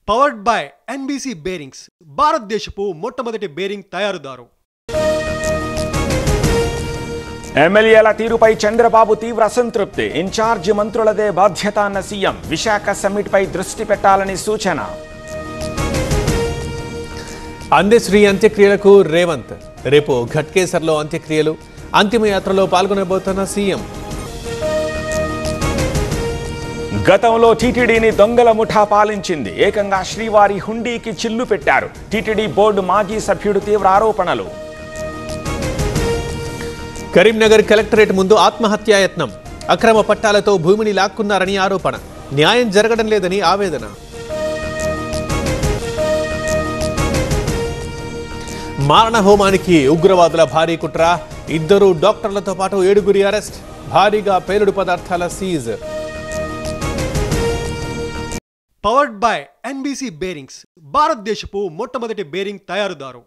Powered by NBC bearings, భారతదేశపు మొట్టమొదటి bearing తయారుదారు. ఎమ్మెల్యేల తీరుపై చంద్రబాబు తీవ్ర అసంతృప్తి. ఇన్ఛార్జి మంత్రులదే బాధ్యత అన్న సీఎం. విశాఖ సమ్మిట్ పై దృష్టి పెట్టాలని సూచన. అందశ్రీ అంత్యక్రియలకు రేవంత్. రేపు ఘట్కేసర్లో అంత్యక్రియలు. అంతిమయాత్రలో పాల్గొనబోతున్న సీఎం. గతంలో టీటీడీని దొంగల ముఠా పాలించింది. ఏకంగా శ్రీవారి హుండీకి చిల్లు పెట్టారు. టీటీడీ బోర్డు మాజీ సభ్యుడు తీవ్ర ఆరోపణలు. కరీంనగర్ కలెక్టరేట్ ముందు ఆత్మహత్యాయత్నం. అక్రమ పట్టాలతో భూమిని లాక్కున్నారని ఆరోపణ. న్యాయం జరగడం లేదని ఆవేదన. మారణ హోమానికి ఉగ్రవాదుల భారీ కుట్ర. 2 డాక్టర్లతో పాటు 7 అరెస్ట్. భారీగా పేలుడు పదార్థాల seize. Powered by NBC bearings, భారతదేశపు మొట్టమొదటి బేరింగ్ తయారుదారు.